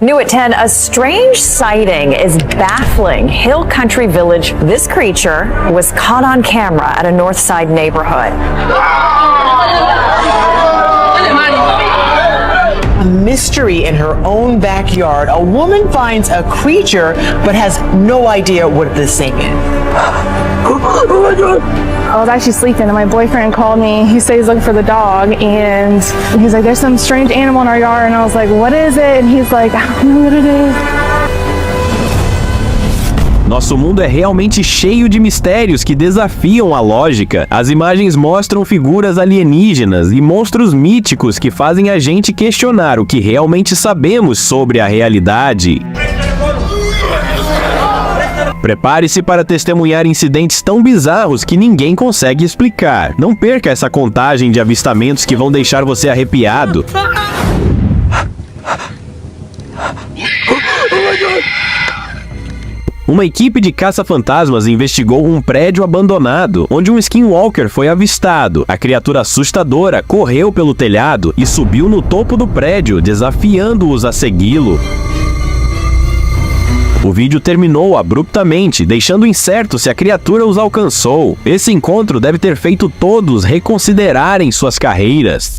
New at 10, a strange sighting is baffling Hill Country Village. This creature was caught on camera at a North Side neighborhood. A mystery in her own backyard. A woman finds a creature but has no idea what this thing is. Oh my God. I was actually sleeping and my boyfriend called me. He said he's looking for the dog and he's like, there's some strange animal in our yard. And I was like, what is it? And he's like, I don't know what it is. Nosso mundo é realmente cheio de mistérios que desafiam a lógica. As imagens mostram figuras alienígenas e monstros míticos que fazem a gente questionar o que realmente sabemos sobre a realidade. Prepare-se para testemunhar incidentes tão bizarros que ninguém consegue explicar. Não perca essa contagem de avistamentos que vão deixar você arrepiado. Uma equipe de caça-fantasmas investigou um prédio abandonado, onde um skinwalker foi avistado. A criatura assustadora correu pelo telhado e subiu no topo do prédio, desafiando-os a segui-lo. O vídeo terminou abruptamente, deixando incerto se a criatura os alcançou. Esse encontro deve ter feito todos reconsiderarem suas carreiras.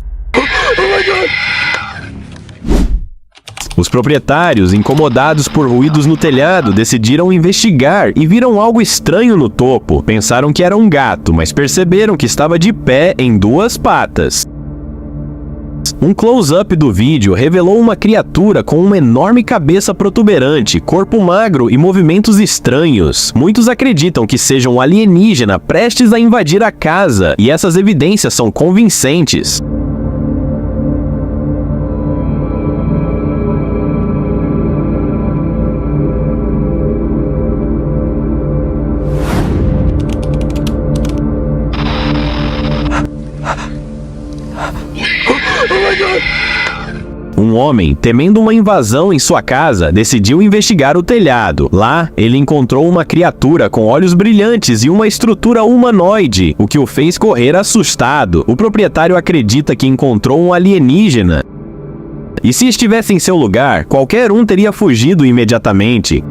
Os proprietários, incomodados por ruídos no telhado, decidiram investigar e viram algo estranho no topo. Pensaram que era um gato, mas perceberam que estava de pé em duas patas. Um close-up do vídeo revelou uma criatura com uma enorme cabeça protuberante, corpo magro e movimentos estranhos. Muitos acreditam que seja um alienígena prestes a invadir a casa, e essas evidências são convincentes. Um homem, temendo uma invasão em sua casa, decidiu investigar o telhado. Lá, ele encontrou uma criatura com olhos brilhantes e uma estrutura humanoide, o que o fez correr assustado. O proprietário acredita que encontrou um alienígena. E se estivesse em seu lugar, qualquer um teria fugido imediatamente.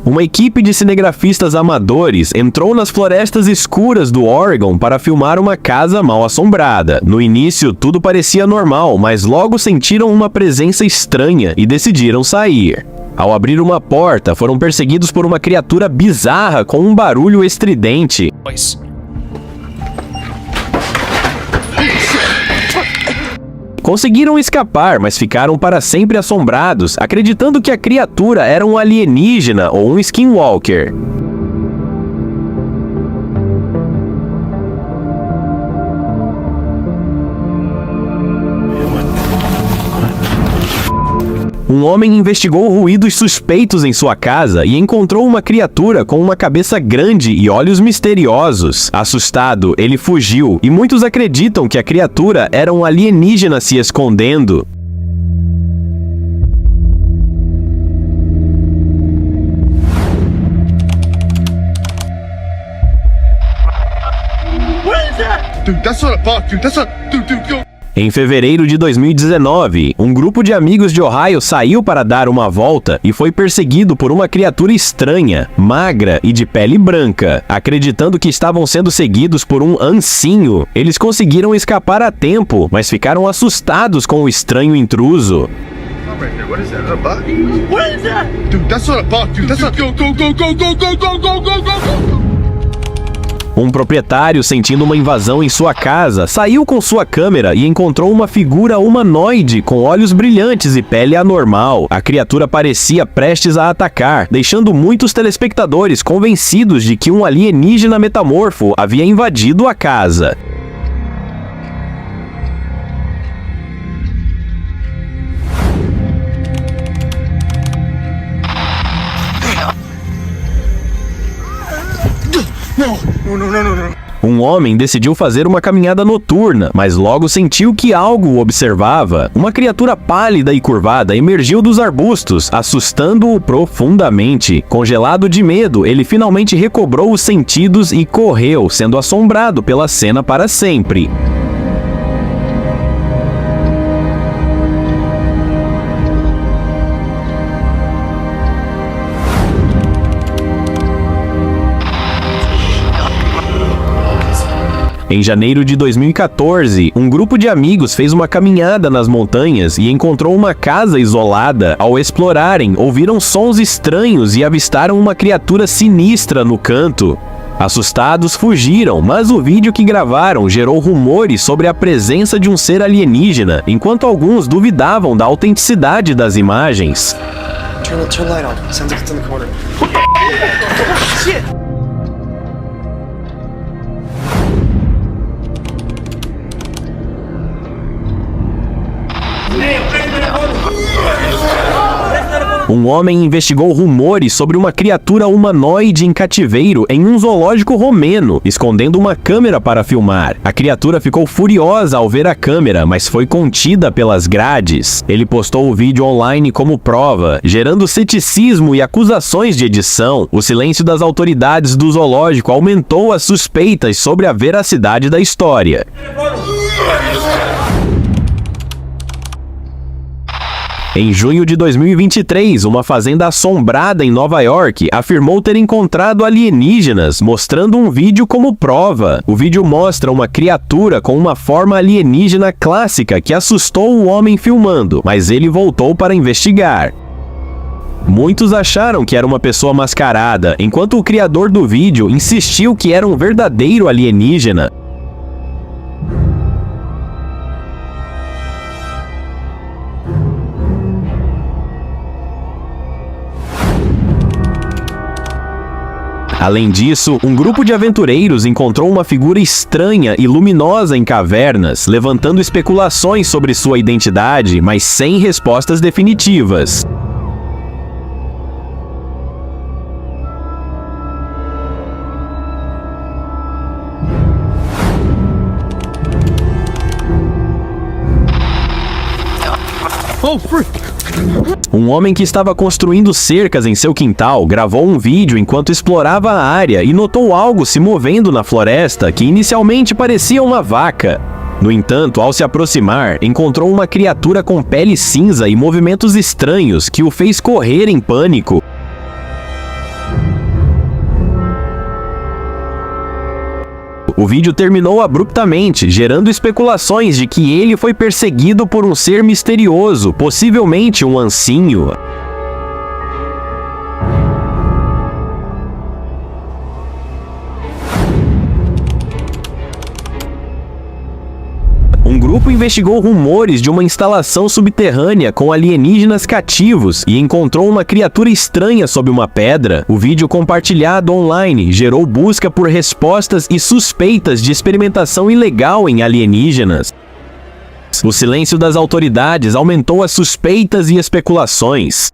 Uma equipe de cinegrafistas amadores entrou nas florestas escuras do Oregon para filmar uma casa mal assombrada. No início, tudo parecia normal, mas logo sentiram uma presença estranha e decidiram sair. Ao abrir uma porta, foram perseguidos por uma criatura bizarra com um barulho estridente. Conseguiram escapar, mas ficaram para sempre assombrados, acreditando que a criatura era um alienígena ou um skinwalker. Um homem investigou ruídos suspeitos em sua casa e encontrou uma criatura com uma cabeça grande e olhos misteriosos. Assustado, ele fugiu, e muitos acreditam que a criatura era um alienígena se escondendo. Dude, that's not a bug, dude. That's not... Dude. Em fevereiro de 2019, um grupo de amigos de Ohio saiu para dar uma volta e foi perseguido por uma criatura estranha, magra e de pele branca. Acreditando que estavam sendo seguidos por um ancinho, eles conseguiram escapar a tempo, mas ficaram assustados com o estranho intruso. What is that? A bug? What is that? Dude, that's not a bug, dude. That's not... Go. Um proprietário, sentindo uma invasão em sua casa, saiu com sua câmera e encontrou uma figura humanoide com olhos brilhantes e pele anormal. A criatura parecia prestes a atacar, deixando muitos telespectadores convencidos de que um alienígena metamorfo havia invadido a casa. No. Um homem decidiu fazer uma caminhada noturna, mas logo sentiu que algo o observava. Uma criatura pálida e curvada emergiu dos arbustos, assustando-o profundamente. Congelado de medo, ele finalmente recobrou os sentidos e correu, sendo assombrado pela cena para sempre. Em janeiro de 2014, um grupo de amigos fez uma caminhada nas montanhas e encontrou uma casa isolada. Ao explorarem, ouviram sons estranhos e avistaram uma criatura sinistra no canto. Assustados, fugiram, mas o vídeo que gravaram gerou rumores sobre a presença de um ser alienígena, enquanto alguns duvidavam da autenticidade das imagens. Turn the light on. Sounds like it's in the corner. Um homem investigou rumores sobre uma criatura humanoide em cativeiro em um zoológico romeno, escondendo uma câmera para filmar. A criatura ficou furiosa ao ver a câmera, mas foi contida pelas grades. Ele postou o vídeo online como prova, gerando ceticismo e acusações de edição. O silêncio das autoridades do zoológico aumentou as suspeitas sobre a veracidade da história. Em junho de 2023, uma fazenda assombrada em Nova York afirmou ter encontrado alienígenas, mostrando um vídeo como prova. O vídeo mostra uma criatura com uma forma alienígena clássica que assustou o homem filmando, mas ele voltou para investigar. Muitos acharam que era uma pessoa mascarada, enquanto o criador do vídeo insistiu que era um verdadeiro alienígena. Além disso, um grupo de aventureiros encontrou uma figura estranha e luminosa em cavernas, levantando especulações sobre sua identidade, mas sem respostas definitivas. Um homem que estava construindo cercas em seu quintal gravou um vídeo enquanto explorava a área e notou algo se movendo na floresta que inicialmente parecia uma vaca. No entanto, ao se aproximar, encontrou uma criatura com pele cinza e movimentos estranhos que o fez correr em pânico. O vídeo terminou abruptamente, gerando especulações de que ele foi perseguido por um ser misterioso, possivelmente um ancinho. Um grupo investigou rumores de uma instalação subterrânea com alienígenas cativos e encontrou uma criatura estranha sob uma pedra. O vídeo compartilhado online gerou busca por respostas e suspeitas de experimentação ilegal em alienígenas. O silêncio das autoridades aumentou as suspeitas e especulações.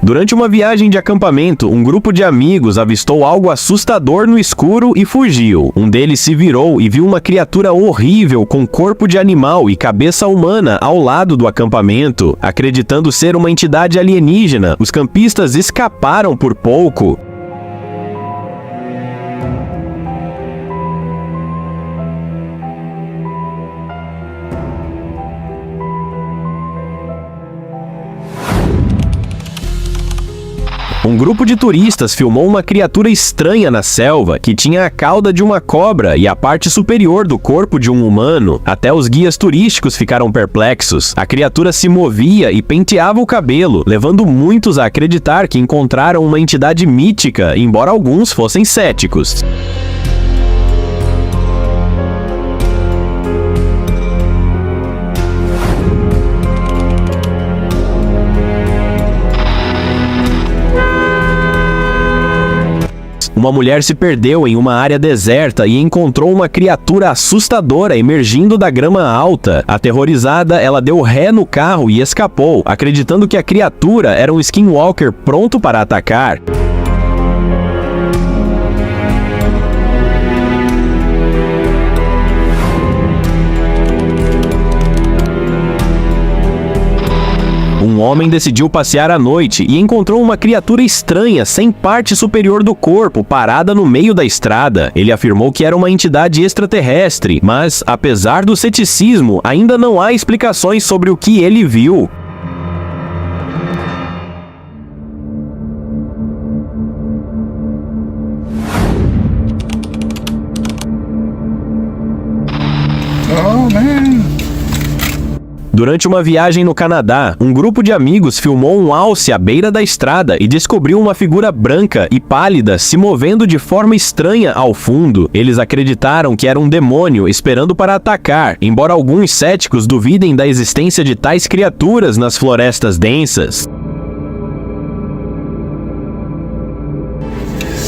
Durante uma viagem de acampamento, um grupo de amigos avistou algo assustador no escuro e fugiu. Um deles se virou e viu uma criatura horrível com corpo de animal e cabeça humana ao lado do acampamento. Acreditando ser uma entidade alienígena, os campistas escaparam por pouco. Um grupo de turistas filmou uma criatura estranha na selva, que tinha a cauda de uma cobra e a parte superior do corpo de um humano. Até os guias turísticos ficaram perplexos. A criatura se movia e penteava o cabelo, levando muitos a acreditar que encontraram uma entidade mítica, embora alguns fossem céticos. Uma mulher se perdeu em uma área deserta e encontrou uma criatura assustadora emergindo da grama alta. Aterrorizada, ela deu ré no carro e escapou, acreditando que a criatura era um skinwalker pronto para atacar. Um homem decidiu passear à noite e encontrou uma criatura estranha sem parte superior do corpo parada no meio da estrada. Ele afirmou que era uma entidade extraterrestre, mas, apesar do ceticismo, ainda não há explicações sobre o que ele viu. Oh, man. Durante uma viagem no Canadá, um grupo de amigos filmou um alce à beira da estrada e descobriu uma figura branca e pálida se movendo de forma estranha ao fundo. Eles acreditaram que era um demônio esperando para atacar, embora alguns céticos duvidem da existência de tais criaturas nas florestas densas.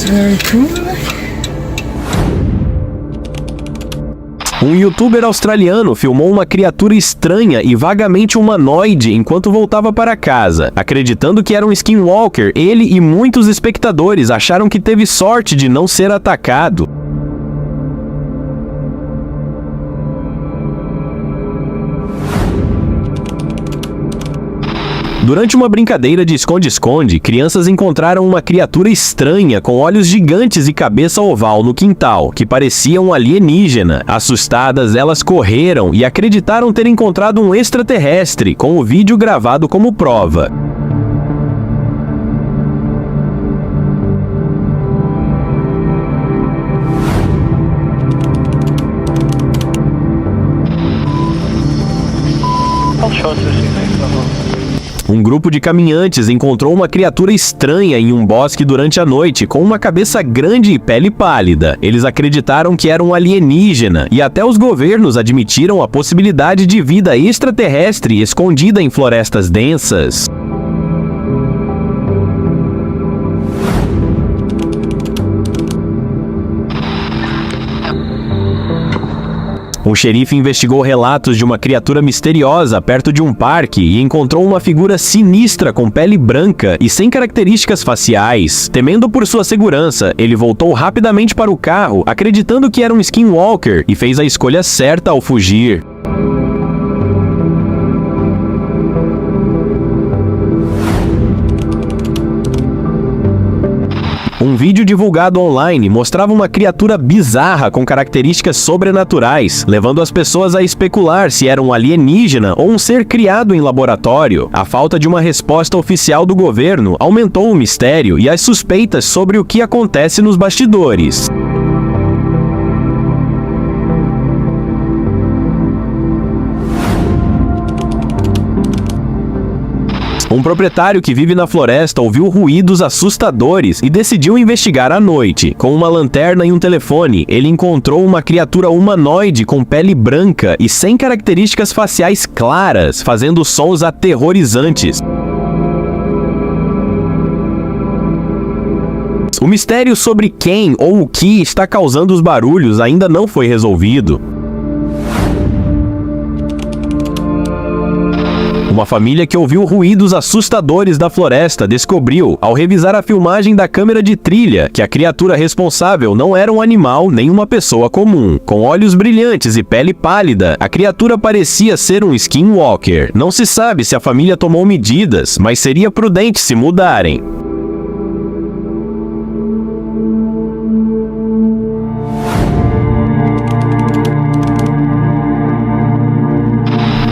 Very cool. Um youtuber australiano filmou uma criatura estranha e vagamente humanoide enquanto voltava para casa. Acreditando que era um skinwalker, ele e muitos espectadores acharam que teve sorte de não ser atacado. Durante uma brincadeira de esconde-esconde, crianças encontraram uma criatura estranha com olhos gigantes e cabeça oval no quintal, que parecia um alienígena. Assustadas, elas correram e acreditaram ter encontrado um extraterrestre, com o vídeo gravado como prova. Um grupo de caminhantes encontrou uma criatura estranha em um bosque durante a noite, com uma cabeça grande e pele pálida. Eles acreditaram que era um alienígena, e até os governos admitiram a possibilidade de vida extraterrestre escondida em florestas densas. Um xerife investigou relatos de uma criatura misteriosa perto de um parque e encontrou uma figura sinistra com pele branca e sem características faciais. Temendo por sua segurança, ele voltou rapidamente para o carro, acreditando que era um skinwalker, e fez a escolha certa ao fugir. Um vídeo divulgado online mostrava uma criatura bizarra com características sobrenaturais, levando as pessoas a especular se era um alienígena ou um ser criado em laboratório. A falta de uma resposta oficial do governo aumentou o mistério e as suspeitas sobre o que acontece nos bastidores. Um proprietário que vive na floresta ouviu ruídos assustadores e decidiu investigar à noite. Com uma lanterna e um telefone, ele encontrou uma criatura humanoide com pele branca e sem características faciais claras, fazendo sons aterrorizantes. O mistério sobre quem ou o que está causando os barulhos ainda não foi resolvido. Uma família que ouviu ruídos assustadores da floresta descobriu, ao revisar a filmagem da câmera de trilha, que a criatura responsável não era um animal nem uma pessoa comum. Com olhos brilhantes e pele pálida, a criatura parecia ser um skinwalker. Não se sabe se a família tomou medidas, mas seria prudente se mudarem.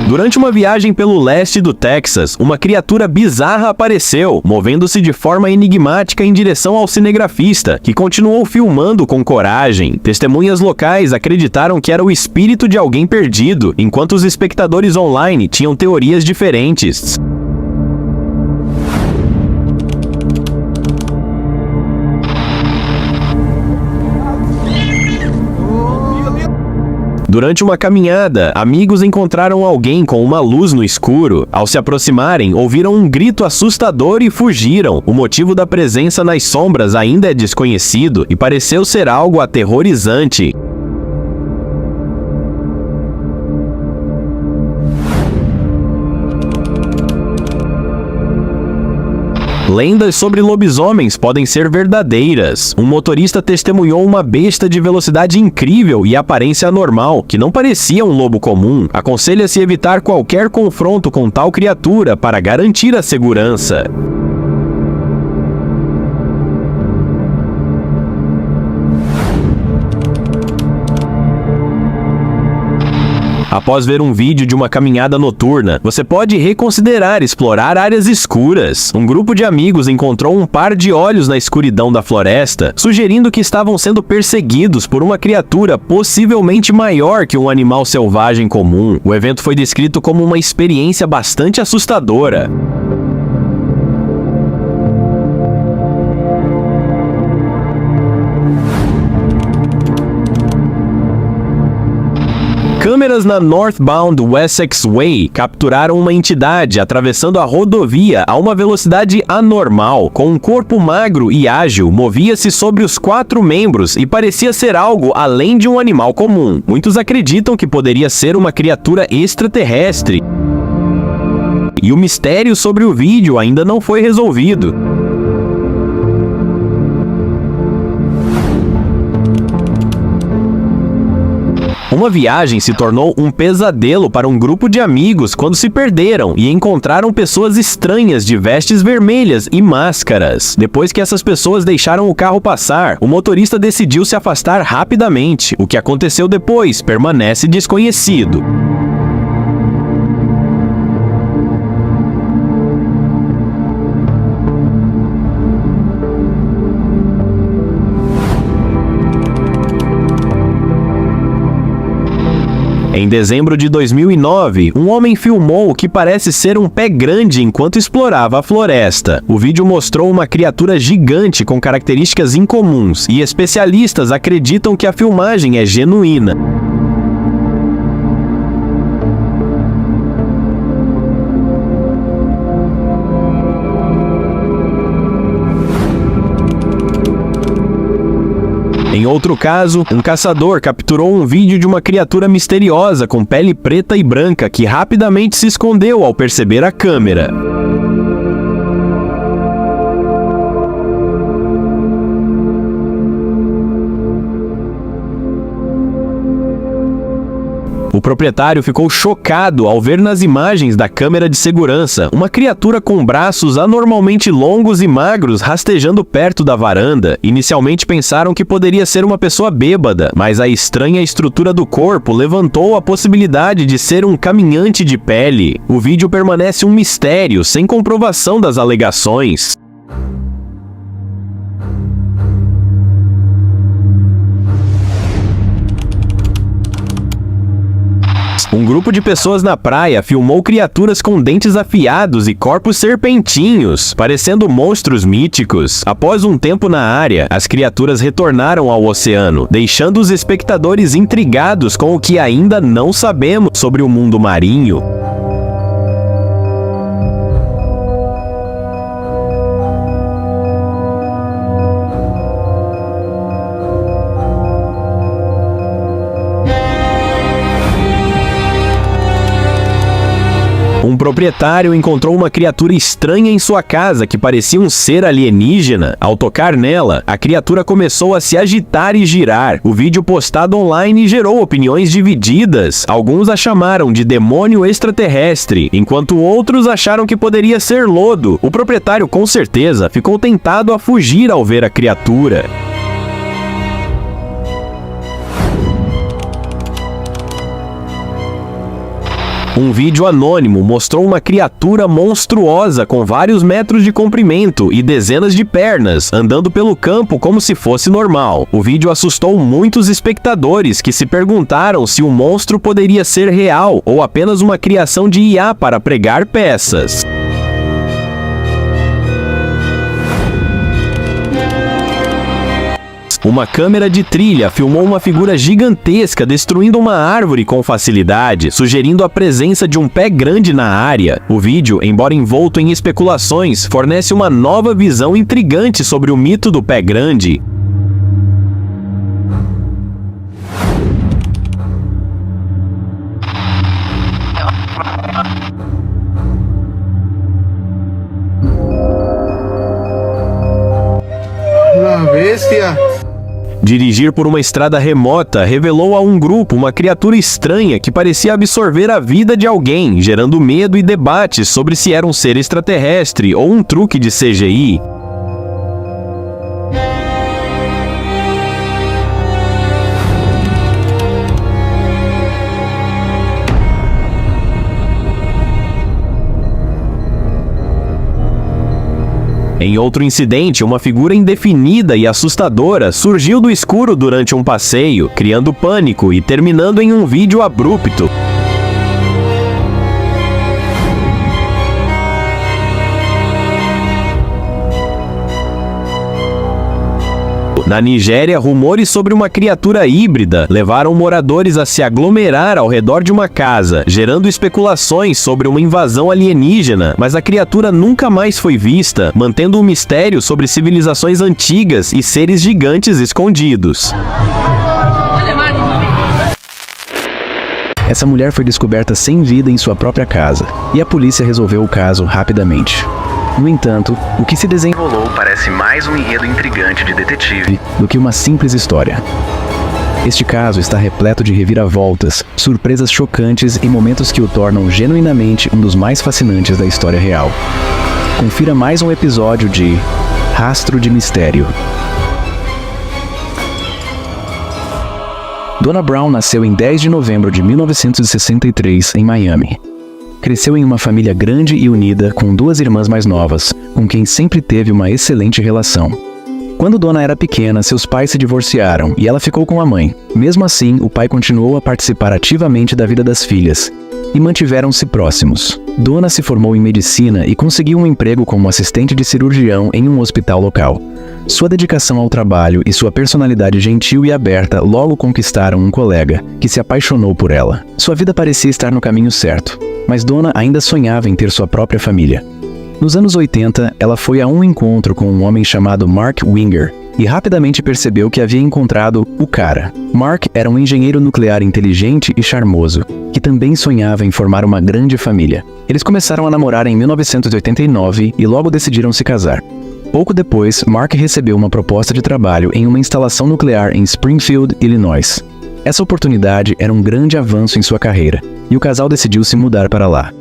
Durante uma viagem pelo leste do Texas, uma criatura bizarra apareceu, movendo-se de forma enigmática em direção ao cinegrafista, que continuou filmando com coragem. Testemunhas locais acreditaram que era o espírito de alguém perdido, enquanto os espectadores online tinham teorias diferentes. Durante uma caminhada, amigos encontraram alguém com uma luz no escuro. Ao se aproximarem, ouviram um grito assustador e fugiram. O motivo da presença nas sombras ainda é desconhecido e pareceu ser algo aterrorizante. Lendas sobre lobisomens podem ser verdadeiras. Um motorista testemunhou uma besta de velocidade incrível e aparência anormal, que não parecia um lobo comum. Aconselha-se evitar qualquer confronto com tal criatura para garantir a segurança. Após ver um vídeo de uma caminhada noturna, você pode reconsiderar explorar áreas escuras. Um grupo de amigos encontrou um par de olhos na escuridão da floresta, sugerindo que estavam sendo perseguidos por uma criatura possivelmente maior que um animal selvagem comum. O evento foi descrito como uma experiência bastante assustadora. Câmeras na Northbound Wessex Way capturaram uma entidade atravessando a rodovia a uma velocidade anormal. Com um corpo magro e ágil, movia-se sobre os 4 membros e parecia ser algo além de um animal comum. Muitos acreditam que poderia ser uma criatura extraterrestre. E o mistério sobre o vídeo ainda não foi resolvido. Uma viagem se tornou um pesadelo para um grupo de amigos quando se perderam e encontraram pessoas estranhas de vestes vermelhas e máscaras. Depois que essas pessoas deixaram o carro passar, o motorista decidiu se afastar rapidamente. O que aconteceu depois permanece desconhecido. Em dezembro de 2009, um homem filmou o que parece ser um pé grande enquanto explorava a floresta. O vídeo mostrou uma criatura gigante com características incomuns, e especialistas acreditam que a filmagem é genuína. Em outro caso, um caçador capturou um vídeo de uma criatura misteriosa com pele preta e branca que rapidamente se escondeu ao perceber a câmera. O proprietário ficou chocado ao ver nas imagens da câmera de segurança uma criatura com braços anormalmente longos e magros rastejando perto da varanda. Inicialmente pensaram que poderia ser uma pessoa bêbada, mas a estranha estrutura do corpo levantou a possibilidade de ser um caminhante de pele. O vídeo permanece um mistério, sem comprovação das alegações. Um grupo de pessoas na praia filmou criaturas com dentes afiados e corpos serpentinhos, parecendo monstros míticos. Após um tempo na área, as criaturas retornaram ao oceano, deixando os espectadores intrigados com o que ainda não sabemos sobre o mundo marinho. Um proprietário encontrou uma criatura estranha em sua casa que parecia um ser alienígena. Ao tocar nela, a criatura começou a se agitar e girar. O vídeo postado online gerou opiniões divididas. Alguns a chamaram de demônio extraterrestre, enquanto outros acharam que poderia ser lodo. O proprietário com certeza ficou tentado a fugir ao ver a criatura. Um vídeo anônimo mostrou uma criatura monstruosa com vários metros de comprimento e dezenas de pernas, andando pelo campo como se fosse normal. O vídeo assustou muitos espectadores que se perguntaram se o monstro poderia ser real ou apenas uma criação de IA para pregar peças. horas. Uma câmera de trilha filmou uma figura gigantesca destruindo uma árvore com facilidade, sugerindo a presença de um pé grande na área. O vídeo, embora envolto em especulações, fornece uma nova visão intrigante sobre o mito do pé grande. La bestia. Dirigir por uma estrada remota revelou a um grupo uma criatura estranha que parecia absorver a vida de alguém, gerando medo e debates sobre se era um ser extraterrestre ou um truque de CGI. Em outro incidente, uma figura indefinida e assustadora surgiu do escuro durante um passeio, criando pânico e terminando em um vídeo abrupto. Na Nigéria, rumores sobre uma criatura híbrida levaram moradores a se aglomerar ao redor de uma casa, gerando especulações sobre uma invasão alienígena, mas a criatura nunca mais foi vista, mantendo um mistério sobre civilizações antigas e seres gigantes escondidos. Essa mulher foi descoberta sem vida em sua própria casa, e a polícia resolveu o caso rapidamente. No entanto, o que se desenrolou parece mais um enredo intrigante de detetive do que uma simples história. Este caso está repleto de reviravoltas, surpresas chocantes e momentos que o tornam genuinamente um dos mais fascinantes da história real. Confira mais um episódio de Rastro de Mistério. Donna Brown nasceu em 10 de novembro de 1963 em Miami. Cresceu em uma família grande e unida, com 2 irmãs mais novas, com quem sempre teve uma excelente relação. Quando Donna era pequena, seus pais se divorciaram e ela ficou com a mãe. Mesmo assim, o pai continuou a participar ativamente da vida das filhas, e mantiveram-se próximos. Donna se formou em medicina e conseguiu um emprego como assistente de cirurgião em um hospital local. Sua dedicação ao trabalho e sua personalidade gentil e aberta logo conquistaram um colega, que se apaixonou por ela. Sua vida parecia estar no caminho certo, mas Donna ainda sonhava em ter sua própria família. Nos anos 80, ela foi a um encontro com um homem chamado Mark Winger, e rapidamente percebeu que havia encontrado o cara. Mark era um engenheiro nuclear inteligente e charmoso, que também sonhava em formar uma grande família. Eles começaram a namorar em 1989 e logo decidiram se casar. Pouco depois, Mark recebeu uma proposta de trabalho em uma instalação nuclear em Springfield, Illinois. Essa oportunidade era um grande avanço em sua carreira, e o casal decidiu se mudar para lá.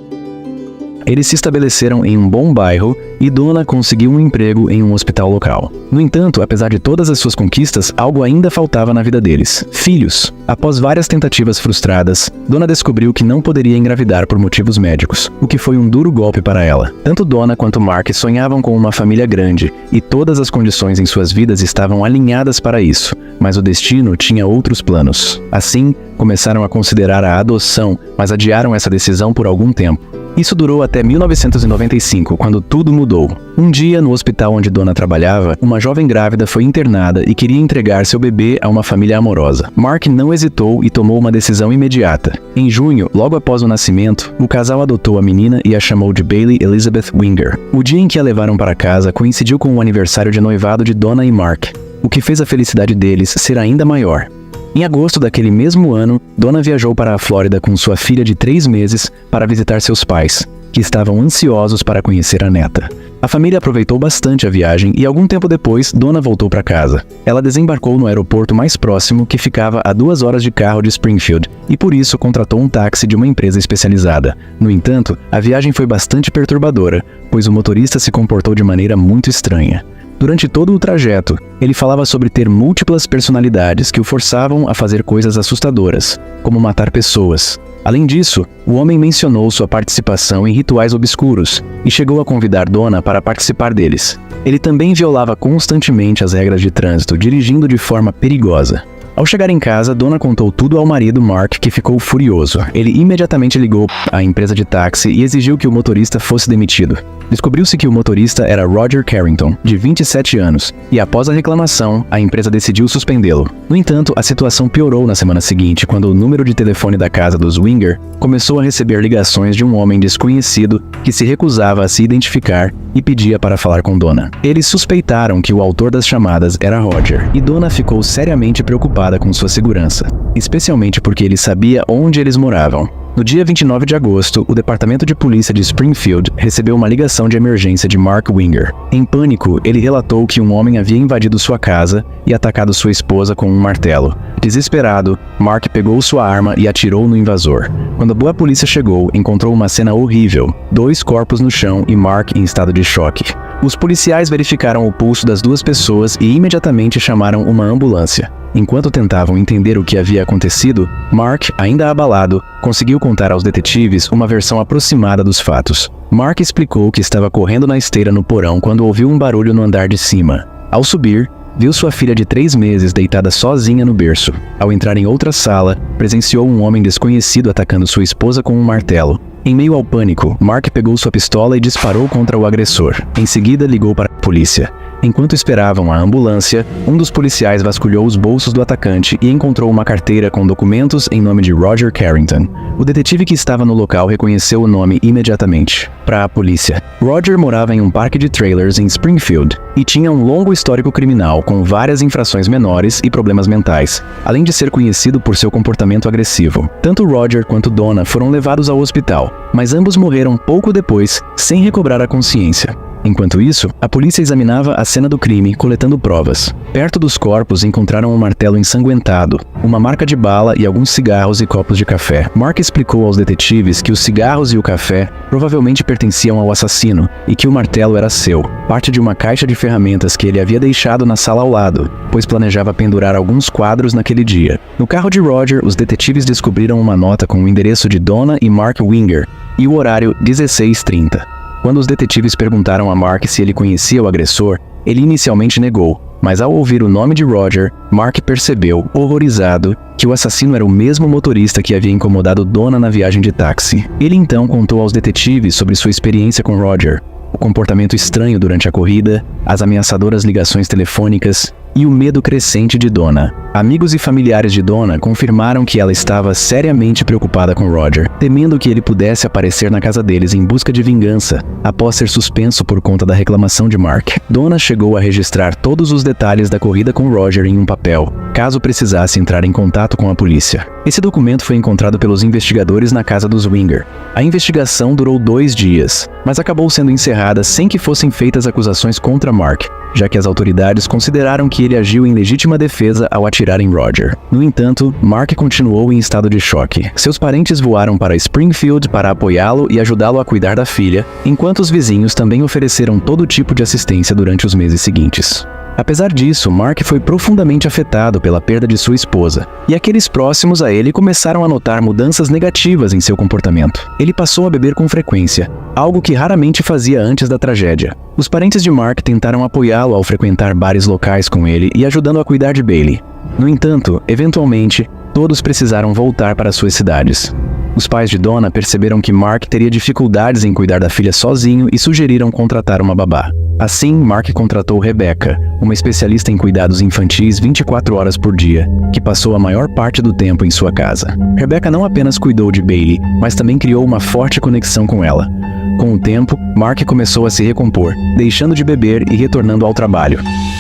Eles se estabeleceram em um bom bairro e Donna conseguiu um emprego em um hospital local. No entanto, apesar de todas as suas conquistas, algo ainda faltava na vida deles: filhos. Após várias tentativas frustradas, Donna descobriu que não poderia engravidar por motivos médicos, o que foi um duro golpe para ela. Tanto Donna quanto Mark sonhavam com uma família grande, e todas as condições em suas vidas estavam alinhadas para isso, mas o destino tinha outros planos. Assim, começaram a considerar a adoção, mas adiaram essa decisão por algum tempo. Isso durou até 1995, quando tudo mudou. Um dia, no hospital onde Donna trabalhava, uma jovem grávida foi internada e queria entregar seu bebê a uma família amorosa. Mark não hesitou e tomou uma decisão imediata. Em junho, logo após o nascimento, o casal adotou a menina e a chamou de Bailey Elizabeth Winger. O dia em que a levaram para casa coincidiu com o aniversário de noivado de Donna e Mark, o que fez a felicidade deles ser ainda maior. Em agosto daquele mesmo ano, Donna viajou para a Flórida com sua filha de 3 meses para visitar seus pais, que estavam ansiosos para conhecer a neta. A família aproveitou bastante a viagem e algum tempo depois, Donna voltou para casa. Ela desembarcou no aeroporto mais próximo, que ficava a 2 horas de carro de Springfield, e por isso contratou um táxi de uma empresa especializada. No entanto, a viagem foi bastante perturbadora, pois o motorista se comportou de maneira muito estranha. Durante todo o trajeto, ele falava sobre ter múltiplas personalidades que o forçavam a fazer coisas assustadoras, como matar pessoas. Além disso, o homem mencionou sua participação em rituais obscuros e chegou a convidar Donna para participar deles. Ele também violava constantemente as regras de trânsito, dirigindo de forma perigosa. Ao chegar em casa, Donna contou tudo ao marido Mark, que ficou furioso. Ele imediatamente ligou à empresa de táxi e exigiu que o motorista fosse demitido. Descobriu-se que o motorista era Roger Carrington, de 27 anos, e após a reclamação, a empresa decidiu suspendê-lo. No entanto, a situação piorou na semana seguinte, quando o número de telefone da casa dos Winger começou a receber ligações de um homem desconhecido que se recusava a se identificar e pedia para falar com Donna. Eles suspeitaram que o autor das chamadas era Roger, e Donna ficou seriamente preocupada com sua segurança, especialmente porque ele sabia onde eles moravam. No dia 29 de agosto, o Departamento de Polícia de Springfield recebeu uma ligação de emergência de Mark Winger. Em pânico, ele relatou que um homem havia invadido sua casa e atacado sua esposa com um martelo. Desesperado, Mark pegou sua arma e atirou no invasor. Quando a boa polícia chegou, encontrou uma cena horrível: 2 corpos no chão e Mark em estado de choque. Os policiais verificaram o pulso das 2 pessoas e imediatamente chamaram uma ambulância. Enquanto tentavam entender o que havia acontecido, Mark, ainda abalado, conseguiu contar aos detetives uma versão aproximada dos fatos. Mark explicou que estava correndo na esteira no porão quando ouviu um barulho no andar de cima. Ao subir, viu sua filha de 3 meses deitada sozinha no berço. Ao entrar em outra sala, presenciou um homem desconhecido atacando sua esposa com um martelo. Em meio ao pânico, Mark pegou sua pistola e disparou contra o agressor. Em seguida, ligou para a polícia. Enquanto esperavam a ambulância, um dos policiais vasculhou os bolsos do atacante e encontrou uma carteira com documentos em nome de Roger Carrington. O detetive que estava no local reconheceu o nome imediatamente. Para a polícia, Roger morava em um parque de trailers em Springfield e tinha um longo histórico criminal com várias infrações menores e problemas mentais, além de ser conhecido por seu comportamento agressivo. Tanto Roger quanto Donna foram levados ao hospital, mas ambos morreram pouco depois, sem recobrar a consciência. Enquanto isso, a polícia examinava a cena do crime, coletando provas. Perto dos corpos encontraram um martelo ensanguentado, uma marca de bala e alguns cigarros e copos de café. Mark explicou aos detetives que os cigarros e o café provavelmente pertenciam ao assassino e que o martelo era seu, parte de uma caixa de ferramentas que ele havia deixado na sala ao lado, pois planejava pendurar alguns quadros naquele dia. No carro de Roger, os detetives descobriram uma nota com o endereço de Donna e Mark Winger e o horário 16h30. Quando os detetives perguntaram a Mark se ele conhecia o agressor, ele inicialmente negou, mas ao ouvir o nome de Roger, Mark percebeu, horrorizado, que o assassino era o mesmo motorista que havia incomodado Donna na viagem de táxi. Ele então contou aos detetives sobre sua experiência com Roger, o comportamento estranho durante a corrida, as ameaçadoras ligações telefônicas e o medo crescente de Donna. Amigos e familiares de Donna confirmaram que ela estava seriamente preocupada com Roger, temendo que ele pudesse aparecer na casa deles em busca de vingança, após ser suspenso por conta da reclamação de Mark. Donna chegou a registrar todos os detalhes da corrida com Roger em um papel, caso precisasse entrar em contato com a polícia. Esse documento foi encontrado pelos investigadores na casa dos Winger. A investigação durou 2 dias, mas acabou sendo encerrada sem que fossem feitas acusações contra Mark, já que as autoridades consideraram que ele agiu em legítima defesa ao atirar em Roger. No entanto, Mark continuou em estado de choque. Seus parentes voaram para Springfield para apoiá-lo e ajudá-lo a cuidar da filha, enquanto os vizinhos também ofereceram todo tipo de assistência durante os meses seguintes. Apesar disso, Mark foi profundamente afetado pela perda de sua esposa, e aqueles próximos a ele começaram a notar mudanças negativas em seu comportamento. Ele passou a beber com frequência, algo que raramente fazia antes da tragédia. Os parentes de Mark tentaram apoiá-lo ao frequentar bares locais com ele e ajudando a cuidar de Bailey. No entanto, eventualmente, todos precisaram voltar para suas cidades. Os pais de Donna perceberam que Mark teria dificuldades em cuidar da filha sozinho e sugeriram contratar uma babá. Assim, Mark contratou Rebecca, uma especialista em cuidados infantis 24 horas por dia, que passou a maior parte do tempo em sua casa. Rebecca não apenas cuidou de Bailey, mas também criou uma forte conexão com ela. Com o tempo, Mark começou a se recompor, deixando de beber e retornando ao trabalho.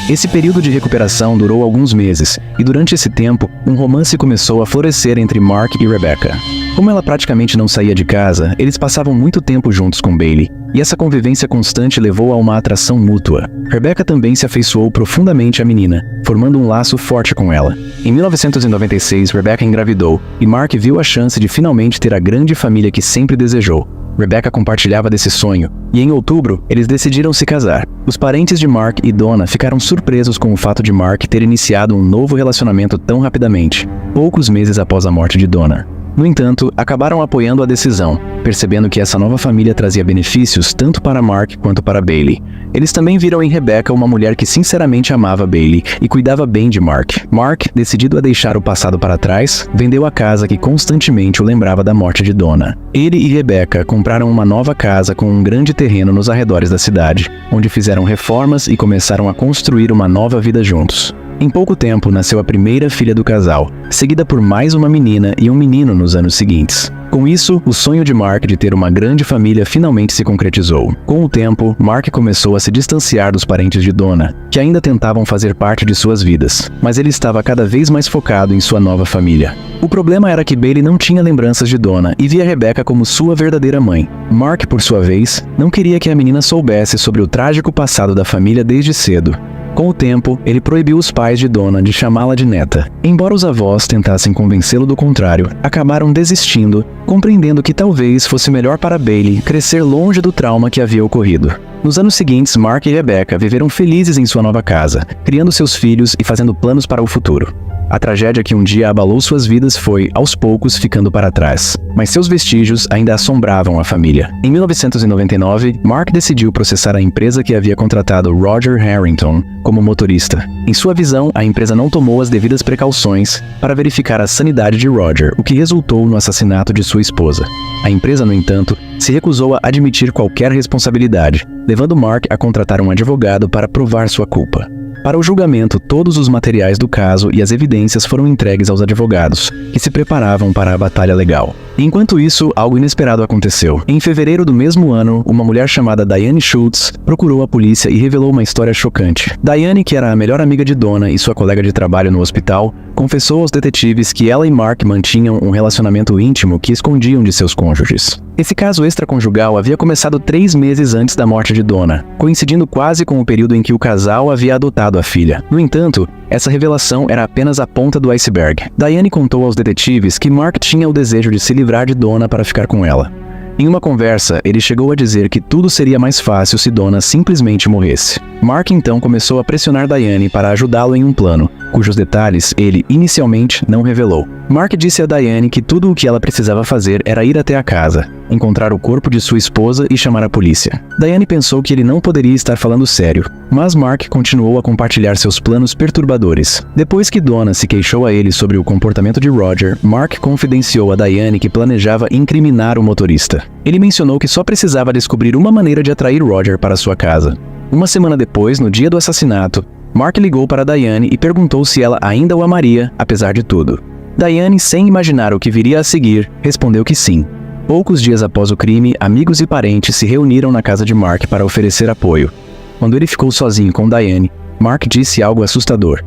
Esse período de recuperação durou alguns meses, e durante esse tempo, um romance começou a florescer entre Mark e Rebecca. Como ela praticamente não saía de casa, eles passavam muito tempo juntos com Bailey, e essa convivência constante levou a uma atração mútua. Rebecca também se afeiçoou profundamente à menina, formando um laço forte com ela. Em 1996, Rebecca engravidou, e Mark viu a chance de finalmente ter a grande família que sempre desejou. Rebecca compartilhava desse sonho, e em outubro, eles decidiram se casar. Os parentes de Mark e Donna ficaram surpresos com o fato de Mark ter iniciado um novo relacionamento tão rapidamente, poucos meses após a morte de Donna. No entanto, acabaram apoiando a decisão, percebendo que essa nova família trazia benefícios tanto para Mark quanto para Bailey. Eles também viram em Rebecca uma mulher que sinceramente amava Bailey e cuidava bem de Mark. Mark, decidido a deixar o passado para trás, vendeu a casa que constantemente o lembrava da morte de Donna. Ele e Rebecca compraram uma nova casa com um grande terreno nos arredores da cidade, onde fizeram reformas e começaram a construir uma nova vida juntos. Em pouco tempo, nasceu a primeira filha do casal, seguida por mais uma menina e um menino nos anos seguintes. Com isso, o sonho de Mark de ter uma grande família finalmente se concretizou. Com o tempo, Mark começou a se distanciar dos parentes de Donna, que ainda tentavam fazer parte de suas vidas, mas ele estava cada vez mais focado em sua nova família. O problema era que Bailey não tinha lembranças de Donna e via Rebecca como sua verdadeira mãe. Mark, por sua vez, não queria que a menina soubesse sobre o trágico passado da família desde cedo. Com o tempo, ele proibiu os pais de Donna de chamá-la de neta. Embora os avós tentassem convencê-lo do contrário, acabaram desistindo, compreendendo que talvez fosse melhor para Bailey crescer longe do trauma que havia ocorrido. Nos anos seguintes, Mark e Rebecca viveram felizes em sua nova casa, criando seus filhos e fazendo planos para o futuro. A tragédia que um dia abalou suas vidas foi, aos poucos, ficando para trás, mas seus vestígios ainda assombravam a família. Em 1999, Mark decidiu processar a empresa que havia contratado Roger Harrington como motorista. Em sua visão, a empresa não tomou as devidas precauções para verificar a sanidade de Roger, o que resultou no assassinato de sua esposa. A empresa, no entanto, se recusou a admitir qualquer responsabilidade, levando Mark a contratar um advogado para provar sua culpa. Para o julgamento, todos os materiais do caso e as evidências foram entregues aos advogados, que se preparavam para a batalha legal. Enquanto isso, algo inesperado aconteceu. Em fevereiro do mesmo ano, uma mulher chamada Diane Schultz procurou a polícia e revelou uma história chocante. Diane, que era a melhor amiga de Donna e sua colega de trabalho no hospital, confessou aos detetives que ela e Mark mantinham um relacionamento íntimo que escondiam de seus cônjuges. Esse caso extraconjugal havia começado 3 meses antes da morte de Donna, coincidindo quase com o período em que o casal havia adotado a filha. No entanto, essa revelação era apenas a ponta do iceberg. Diane contou aos detetives que Mark tinha o desejo de se livrar de Donna para ficar com ela. Em uma conversa, ele chegou a dizer que tudo seria mais fácil se Donna simplesmente morresse. Mark então começou a pressionar Diane para ajudá-lo em um plano, cujos detalhes ele inicialmente não revelou. Mark disse a Diane que tudo o que ela precisava fazer era ir até a casa, encontrar o corpo de sua esposa e chamar a polícia. Diane pensou que ele não poderia estar falando sério, mas Mark continuou a compartilhar seus planos perturbadores. Depois que Donna se queixou a ele sobre o comportamento de Roger, Mark confidenciou a Diane que planejava incriminar o motorista. Ele mencionou que só precisava descobrir uma maneira de atrair Roger para sua casa. Uma semana depois, no dia do assassinato, Mark ligou para Diane e perguntou se ela ainda o amaria, apesar de tudo. Diane, sem imaginar o que viria a seguir, respondeu que sim. Poucos dias após o crime, amigos e parentes se reuniram na casa de Mark para oferecer apoio. Quando ele ficou sozinho com Diane, Mark disse algo assustador.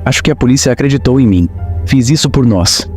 "Acho que a polícia acreditou em mim. Fiz isso por nós."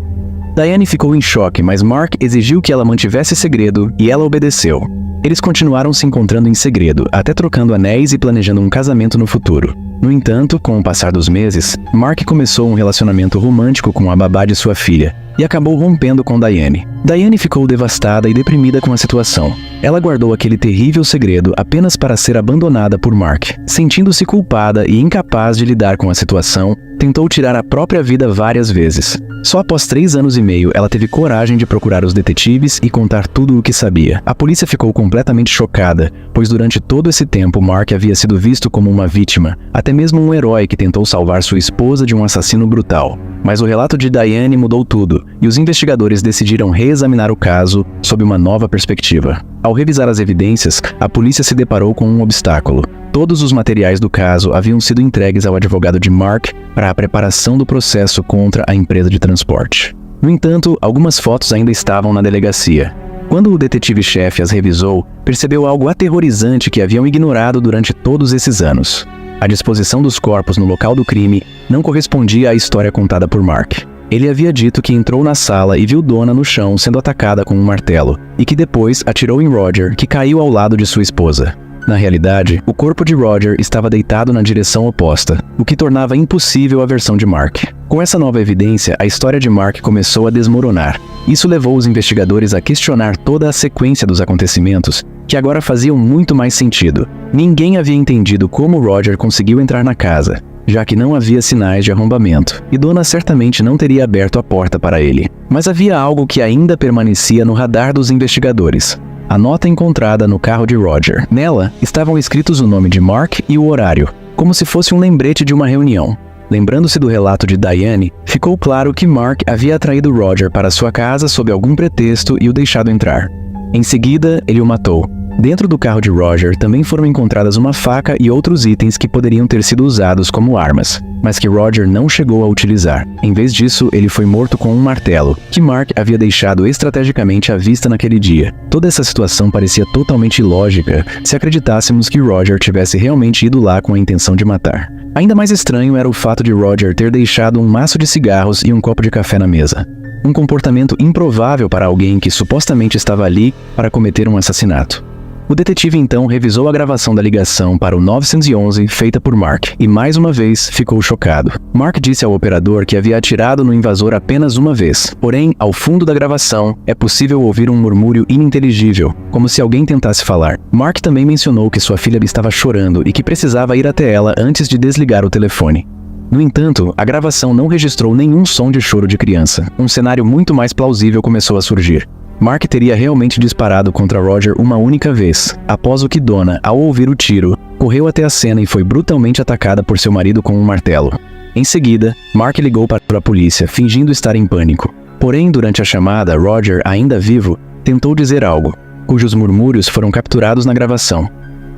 Diane ficou em choque, mas Mark exigiu que ela mantivesse segredo e ela obedeceu. Eles continuaram se encontrando em segredo, até trocando anéis e planejando um casamento no futuro. No entanto, com o passar dos meses, Mark começou um relacionamento romântico com a babá de sua filha e acabou rompendo com Diane. Diane ficou devastada e deprimida com a situação. Ela guardou aquele terrível segredo apenas para ser abandonada por Mark. Sentindo-se culpada e incapaz de lidar com a situação, tentou tirar a própria vida várias vezes. Só após 3 anos e meio, ela teve coragem de procurar os detetives e contar tudo o que sabia. A polícia ficou completamente chocada, pois durante todo esse tempo Mark havia sido visto como uma vítima, até mesmo um herói que tentou salvar sua esposa de um assassino brutal. Mas o relato de Diane mudou tudo, e os investigadores decidiram reexaminar o caso sob uma nova perspectiva. Ao revisar as evidências, a polícia se deparou com um obstáculo. Todos os materiais do caso haviam sido entregues ao advogado de Mark para a preparação do processo contra a empresa de transporte. No entanto, algumas fotos ainda estavam na delegacia. Quando o detetive-chefe as revisou, percebeu algo aterrorizante que haviam ignorado durante todos esses anos. A disposição dos corpos no local do crime não correspondia à história contada por Mark. Ele havia dito que entrou na sala e viu Donna no chão sendo atacada com um martelo, e que depois atirou em Roger, que caiu ao lado de sua esposa. Na realidade, o corpo de Roger estava deitado na direção oposta, o que tornava impossível a versão de Mark. Com essa nova evidência, a história de Mark começou a desmoronar. Isso levou os investigadores a questionar toda a sequência dos acontecimentos, que agora faziam muito mais sentido. Ninguém havia entendido como Roger conseguiu entrar na casa. já que não havia sinais de arrombamento, e Donna certamente não teria aberto a porta para ele. Mas havia algo que ainda permanecia no radar dos investigadores. A nota encontrada no carro de Roger. Nela, estavam escritos o nome de Mark e o horário, como se fosse um lembrete de uma reunião. Lembrando-se do relato de Diane, ficou claro que Mark havia atraído Roger para sua casa sob algum pretexto e o deixado entrar. Em seguida, ele o matou. Dentro do carro de Roger também foram encontradas uma faca e outros itens que poderiam ter sido usados como armas, mas que Roger não chegou a utilizar. Em vez disso, ele foi morto com um martelo, que Mark havia deixado estrategicamente à vista naquele dia. Toda essa situação parecia totalmente ilógica se acreditássemos que Roger tivesse realmente ido lá com a intenção de matar. Ainda mais estranho era o fato de Roger ter deixado um maço de cigarros e um copo de café na mesa. Um comportamento improvável para alguém que supostamente estava ali para cometer um assassinato. O detetive então revisou a gravação da ligação para o 911 feita por Mark e mais uma vez ficou chocado. Mark disse ao operador que havia atirado no invasor apenas uma vez, porém, ao fundo da gravação, é possível ouvir um murmúrio ininteligível, como se alguém tentasse falar. Mark também mencionou que sua filha estava chorando e que precisava ir até ela antes de desligar o telefone. No entanto, a gravação não registrou nenhum som de choro de criança. Um cenário muito mais plausível começou a surgir. Mark teria realmente disparado contra Roger uma única vez, após o que Donna, ao ouvir o tiro, correu até a cena e foi brutalmente atacada por seu marido com um martelo. Em seguida, Mark ligou para a polícia, fingindo estar em pânico. Porém, durante a chamada, Roger, ainda vivo, tentou dizer algo, cujos murmúrios foram capturados na gravação.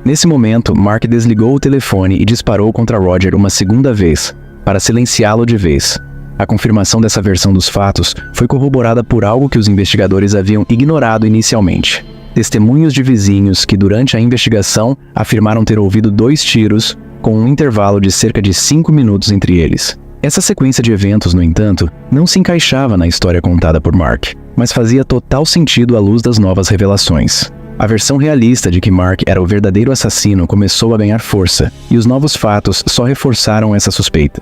Nesse momento, Mark desligou o telefone e disparou contra Roger uma segunda vez, para silenciá-lo de vez. A confirmação dessa versão dos fatos foi corroborada por algo que os investigadores haviam ignorado inicialmente. Testemunhos de vizinhos que, durante a investigação, afirmaram ter ouvido 2 tiros, com um intervalo de cerca de 5 minutos entre eles. Essa sequência de eventos, no entanto, não se encaixava na história contada por Mark, mas fazia total sentido à luz das novas revelações. A versão realista de que Mark era o verdadeiro assassino começou a ganhar força, e os novos fatos só reforçaram essa suspeita.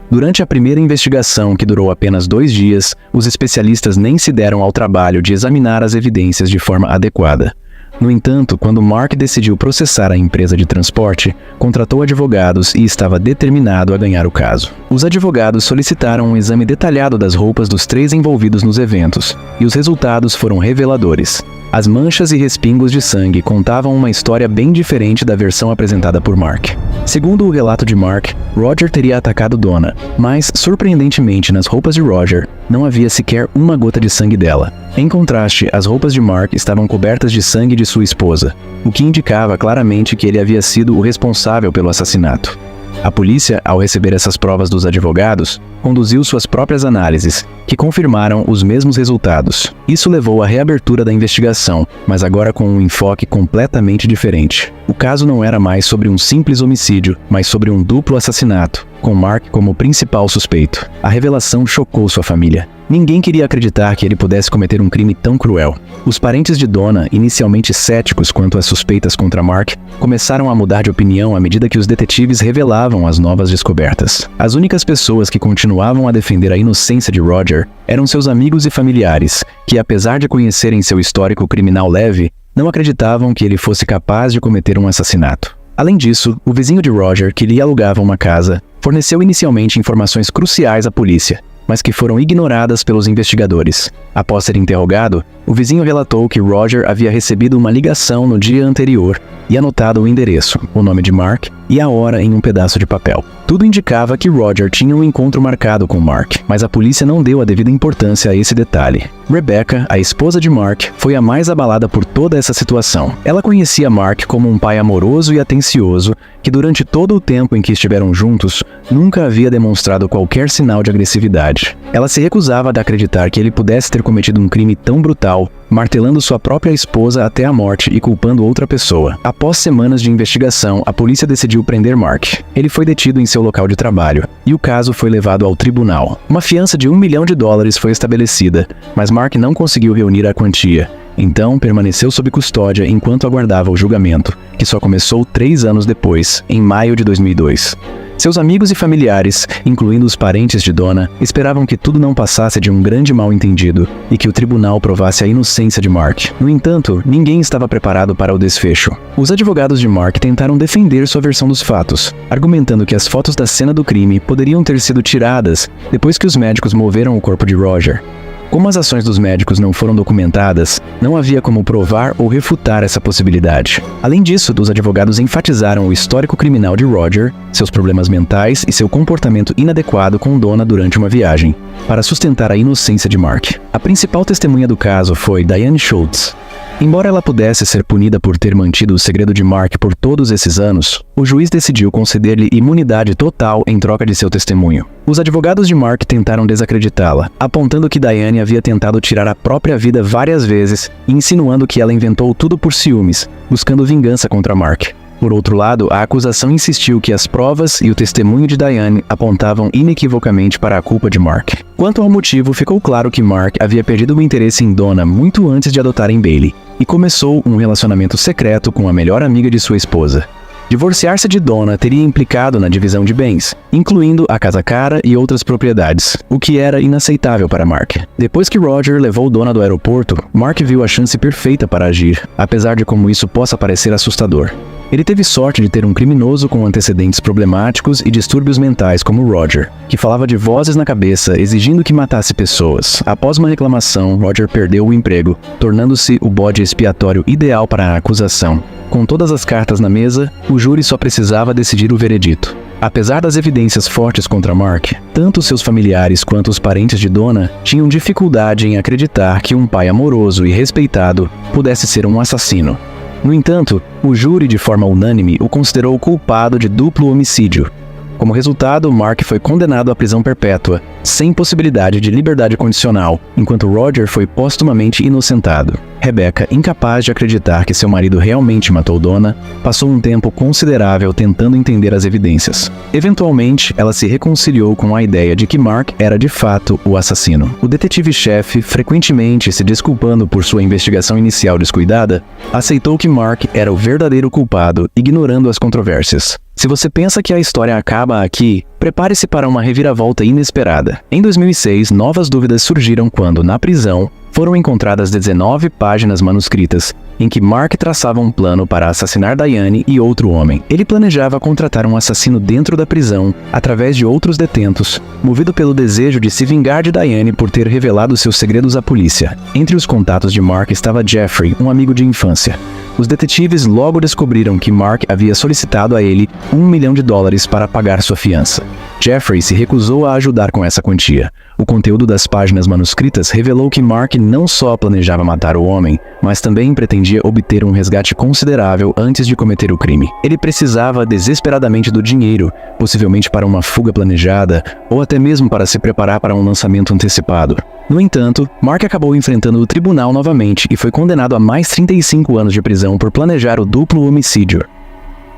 Durante a primeira investigação, que durou apenas 2 dias, os especialistas nem se deram ao trabalho de examinar as evidências de forma adequada. No entanto, quando Mark decidiu processar a empresa de transporte, contratou advogados e estava determinado a ganhar o caso. Os advogados solicitaram um exame detalhado das roupas dos 3 envolvidos nos eventos, e os resultados foram reveladores. As manchas e respingos de sangue contavam uma história bem diferente da versão apresentada por Mark. Segundo o relato de Mark, Roger teria atacado Donna, mas, surpreendentemente, nas roupas de Roger, não havia sequer uma gota de sangue dela. Em contraste, as roupas de Mark estavam cobertas de sangue de sua esposa, o que indicava claramente que ele havia sido o responsável pelo assassinato. A polícia, ao receber essas provas dos advogados, conduziu suas próprias análises, que confirmaram os mesmos resultados. Isso levou à reabertura da investigação, mas agora com um enfoque completamente diferente. O caso não era mais sobre um simples homicídio, mas sobre um duplo assassinato, com Mark como principal suspeito. A revelação chocou sua família. Ninguém queria acreditar que ele pudesse cometer um crime tão cruel. Os parentes de Donna, inicialmente céticos quanto às suspeitas contra Mark, começaram a mudar de opinião à medida que os detetives revelavam as novas descobertas. As únicas pessoas que continuavam a defender a inocência de Roger eram seus amigos e familiares, que, apesar de conhecerem seu histórico criminal leve, não acreditavam que ele fosse capaz de cometer um assassinato. Além disso, o vizinho de Roger, que lhe alugava uma casa, forneceu inicialmente informações cruciais à polícia, mas que foram ignoradas pelos investigadores. Após ser interrogado, o vizinho relatou que Roger havia recebido uma ligação no dia anterior e anotado o endereço, o nome de Mark e a hora em um pedaço de papel. Tudo indicava que Roger tinha um encontro marcado com Mark, mas a polícia não deu a devida importância a esse detalhe. Rebecca, a esposa de Mark, foi a mais abalada por toda essa situação. Ela conhecia Mark como um pai amoroso e atencioso, que durante todo o tempo em que estiveram juntos, nunca havia demonstrado qualquer sinal de agressividade. Ela se recusava a acreditar que ele pudesse ter cometido um crime tão brutal, martelando sua própria esposa até a morte e culpando outra pessoa. Após semanas de investigação, a polícia decidiu prender Mark. Ele foi detido em seu local de trabalho, e o caso foi levado ao tribunal. Uma fiança de $1 milhão foi estabelecida, mas Mark não conseguiu reunir a quantia. Então, permaneceu sob custódia enquanto aguardava o julgamento, que só começou 3 anos depois, em maio de 2002. Seus amigos e familiares, incluindo os parentes de Donna, esperavam que tudo não passasse de um grande mal-entendido e que o tribunal provasse a inocência de Mark. No entanto, ninguém estava preparado para o desfecho. Os advogados de Mark tentaram defender sua versão dos fatos, argumentando que as fotos da cena do crime poderiam ter sido tiradas depois que os médicos moveram o corpo de Roger. Como as ações dos médicos não foram documentadas, não havia como provar ou refutar essa possibilidade. Além disso, os advogados enfatizaram o histórico criminal de Roger, seus problemas mentais e seu comportamento inadequado com Donna durante uma viagem, para sustentar a inocência de Mark. A principal testemunha do caso foi Diane Schultz. Embora ela pudesse ser punida por ter mantido o segredo de Mark por todos esses anos, o juiz decidiu conceder-lhe imunidade total em troca de seu testemunho. Os advogados de Mark tentaram desacreditá-la, apontando que Diane havia tentado tirar a própria vida várias vezes e insinuando que ela inventou tudo por ciúmes, buscando vingança contra Mark. Por outro lado, a acusação insistiu que as provas e o testemunho de Diane apontavam inequivocamente para a culpa de Mark. Quanto ao motivo, ficou claro que Mark havia perdido o interesse em Donna muito antes de adotarem Bailey, e começou um relacionamento secreto com a melhor amiga de sua esposa. Divorciar-se de Donna teria implicado na divisão de bens, incluindo a casa cara e outras propriedades, o que era inaceitável para Mark. Depois que Roger levou Donna do aeroporto, Mark viu a chance perfeita para agir, apesar de como isso possa parecer assustador. Ele teve sorte de ter um criminoso com antecedentes problemáticos e distúrbios mentais como Roger, que falava de vozes na cabeça exigindo que matasse pessoas. Após uma reclamação, Roger perdeu o emprego, tornando-se o bode expiatório ideal para a acusação. Com todas as cartas na mesa, o júri só precisava decidir o veredito. Apesar das evidências fortes contra Mark, tanto seus familiares quanto os parentes de Donna tinham dificuldade em acreditar que um pai amoroso e respeitado pudesse ser um assassino. No entanto, o júri de forma unânime o considerou culpado de duplo homicídio. Como resultado, Mark foi condenado à prisão perpétua, sem possibilidade de liberdade condicional, enquanto Roger foi póstumamente inocentado. Rebecca, incapaz de acreditar que seu marido realmente matou Donna, passou um tempo considerável tentando entender as evidências. Eventualmente, ela se reconciliou com a ideia de que Mark era de fato o assassino. O detetive-chefe, frequentemente se desculpando por sua investigação inicial descuidada, aceitou que Mark era o verdadeiro culpado, ignorando as controvérsias. Se você pensa que a história acaba aqui, prepare-se para uma reviravolta inesperada. Em 2006, novas dúvidas surgiram quando, na prisão, foram encontradas 19 páginas manuscritas, em que Mark traçava um plano para assassinar Diane e outro homem. Ele planejava contratar um assassino dentro da prisão, através de outros detentos, movido pelo desejo de se vingar de Diane por ter revelado seus segredos à polícia. Entre os contatos de Mark estava Jeffrey, um amigo de infância. Os detetives logo descobriram que Mark havia solicitado a ele $1 milhão para pagar sua fiança. Jeffrey se recusou a ajudar com essa quantia. O conteúdo das páginas manuscritas revelou que Mark não só planejava matar o homem, mas também pretendia obter um resgate considerável antes de cometer o crime. Ele precisava desesperadamente do dinheiro, possivelmente para uma fuga planejada, ou até mesmo para se preparar para um lançamento antecipado. No entanto, Mark acabou enfrentando o tribunal novamente e foi condenado a mais 35 anos de prisão por planejar o duplo homicídio.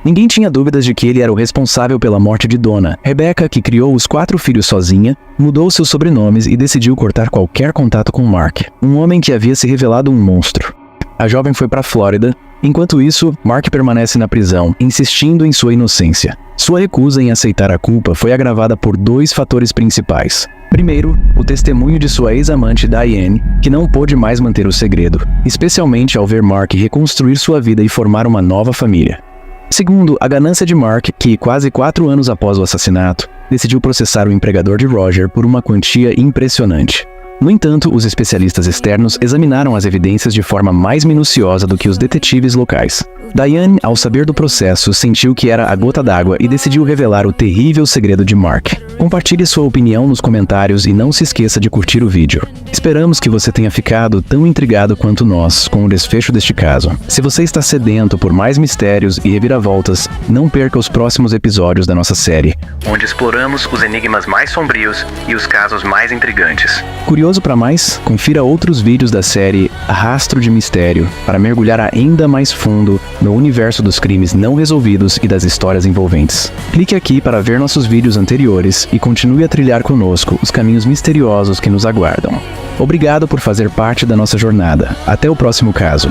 Ninguém tinha dúvidas de que ele era o responsável pela morte de Donna. Rebecca, que criou os 4 filhos sozinha, mudou seus sobrenomes e decidiu cortar qualquer contato com Mark, um homem que havia se revelado um monstro. A jovem foi para a Flórida. Enquanto isso, Mark permanece na prisão, insistindo em sua inocência. Sua recusa em aceitar a culpa foi agravada por 2 fatores principais. Primeiro, o testemunho de sua ex-amante Diane, que não pôde mais manter o segredo, especialmente ao ver Mark reconstruir sua vida e formar uma nova família. Segundo, a ganância de Mark, que, quase 4 anos após o assassinato, decidiu processar o empregador de Roger por uma quantia impressionante. No entanto, os especialistas externos examinaram as evidências de forma mais minuciosa do que os detetives locais. Diane, ao saber do processo, sentiu que era a gota d'água e decidiu revelar o terrível segredo de Mark. Compartilhe sua opinião nos comentários e não se esqueça de curtir o vídeo. Esperamos que você tenha ficado tão intrigado quanto nós com o desfecho deste caso. Se você está sedento por mais mistérios e reviravoltas, não perca os próximos episódios da nossa série, onde exploramos os enigmas mais sombrios e os casos mais intrigantes. Curioso para mais? Confira outros vídeos da série Rastro de Mistério para mergulhar ainda mais fundo no universo dos crimes não resolvidos e das histórias envolventes. Clique aqui para ver nossos vídeos anteriores e continue a trilhar conosco os caminhos misteriosos que nos aguardam. Obrigado por fazer parte da nossa jornada. Até o próximo caso.